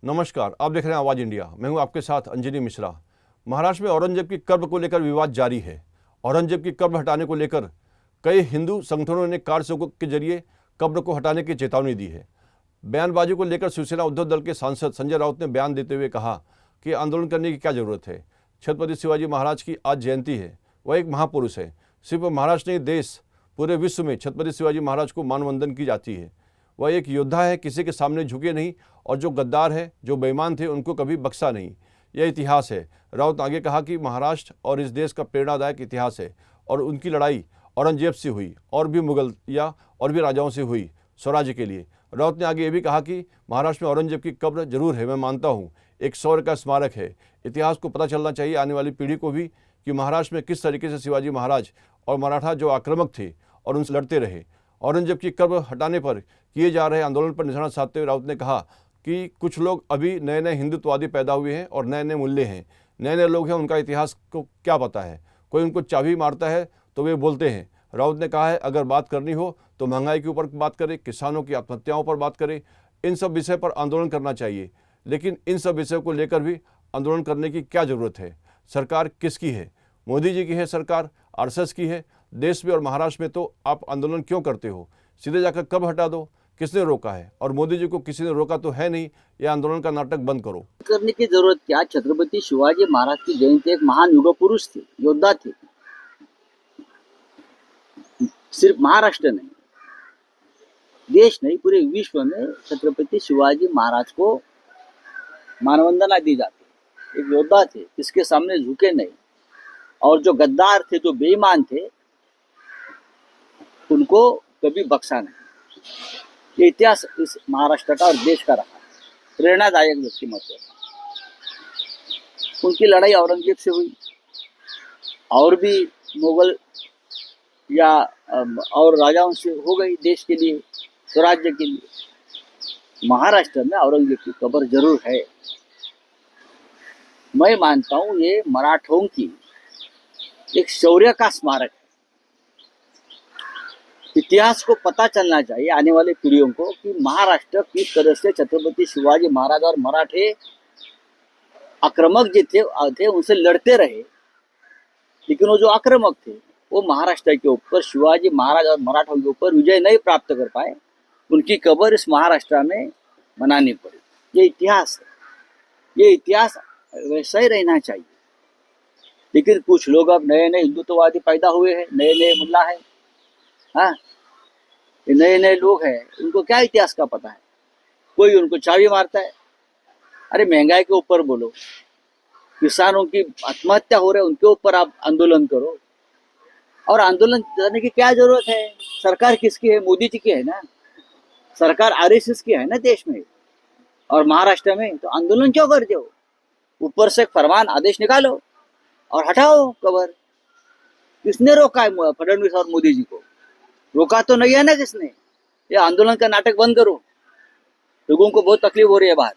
नमस्कार, आप देख रहे हैं आवाज इंडिया। मैं हूं आपके साथ अंजनी मिश्रा। महाराष्ट्र में औरंगजेब की कब्र को लेकर विवाद जारी है। औरंगजेब की कब्र हटाने को लेकर कई हिंदू संगठनों ने कार सेवकों के जरिए कब्र को हटाने की चेतावनी दी है। बयानबाजी को लेकर शिवसेना उद्धव दल के सांसद संजय राउत ने बयान देते हुए कहा कि आंदोलन करने की क्या जरूरत है। छत्रपति शिवाजी महाराज की आज जयंती है। वह एक महापुरुष है। सिर्फ महाराष्ट्र नहीं, देश पूरे विश्व में छत्रपति शिवाजी महाराज को मानवंदन की जाती है। वह एक योद्धा है, किसी के सामने झुके नहीं, और जो गद्दार है, जो बेईमान थे, उनको कभी बख्शा नहीं। यह इतिहास है। राउत ने आगे कहा कि महाराष्ट्र और इस देश का प्रेरणादायक इतिहास है और उनकी लड़ाई औरंगजेब से हुई और भी मुगल या और भी राजाओं से हुई स्वराज्य के लिए। राउत ने आगे ये भी कहा कि महाराष्ट्र में औरंगजेब की कब्र जरूर है, मैं मानता हूँ, एक शौर्य का स्मारक है। इतिहास को पता चलना चाहिए आने वाली पीढ़ी को भी कि महाराष्ट्र में किस तरीके से शिवाजी महाराज और मराठा जो आक्रामक थे और उनसे लड़ते रहे। औरंगजेब की कब्र हटाने पर किए जा रहे आंदोलन पर निशाना साधते हुए राउत ने कहा कि कुछ लोग अभी नए नए हिंदुत्ववादी पैदा हुए हैं और नए नए मूल्य हैं, नए नए लोग हैं, उनका इतिहास को क्या पता है। कोई उनको चाबी मारता है तो वे बोलते हैं। राउत ने कहा है अगर बात करनी हो तो महंगाई के ऊपर बात करें, किसानों की आत्महत्याओं पर बात करें, इन सब विषय पर आंदोलन करना चाहिए। लेकिन इन सब विषयों को लेकर भी आंदोलन करने की क्या ज़रूरत है। सरकार किसकी है? मोदी जी की है सरकार, आरएसएस की है। देश में और महाराष्ट्र में तो आप आंदोलन क्यों करते हो? सीधे जाकर कब हटा दो। किसने रोका है? और मोदी जी को किसी ने रोका तो है नहीं। यह आंदोलन का नाटक बंद करो। करने की जरूरत क्या? छत्रपति शिवाजी महाराज की जयंती एक महान युग पुरुष थे, योद्धा थे। सिर्फ महाराष्ट्र नहीं, देश नहीं, पूरे विश्व में छत्रपति शिवाजी महाराज को मानवंदना दी जाती। एक योद्धा थे, इसके सामने झुके नहीं, और जो गद्दार थे, जो बेईमान थे, उनको कभी बख्शा नहीं। ये इतिहास इस महाराष्ट्र का और देश का रहा। प्रेरणादायक व्यक्तिमत्व। उनकी लड़ाई औरंगजेब से हुई और भी मुगल या और राजाओं से हो गई देश के लिए, स्वराज्य के लिए। महाराष्ट्र में औरंगजेब की कब्र जरूर है। मैं मानता हूं ये मराठों की एक शौर्य का स्मारक है। इतिहास को पता चलना चाहिए आने वाले पीढ़ियों को कि महाराष्ट्र किस तरह से छत्रपति शिवाजी महाराज और मराठे आक्रामक जो थे उनसे लड़ते रहे। लेकिन वो जो आक्रामक थे वो महाराष्ट्र के ऊपर, शिवाजी महाराज और मराठों के ऊपर विजय नहीं प्राप्त कर पाए। उनकी कब्र इस महाराष्ट्र में बनानी पड़ी। ये इतिहास है। ये इतिहास वैसा ही रहना चाहिए। लेकिन कुछ लोग अब नए नए हिंदुत्ववादी पैदा हुए हैं, नए नए मुल्ला है, हाँ, ये नए नए लोग हैं, उनको क्या इतिहास का पता है। कोई उनको चाबी मारता है। अरे महंगाई के ऊपर बोलो, किसानों की आत्महत्या हो रहे उनके ऊपर आप आंदोलन करो। और आंदोलन करने की क्या जरूरत है? सरकार किसकी है? मोदी जी की है ना। सरकार आरएसएस की है ना देश में और महाराष्ट्र में। तो आंदोलन क्यों करते हो? ऊपर से फरमान आदेश निकालो और हटाओ कब्र। किसने रोका है फडणवीस और मोदी जी को? रोका तो नहीं है ना किसने। ये आंदोलन का नाटक बंद करो। लोगों को बहुत तकलीफ हो रही है बाहर।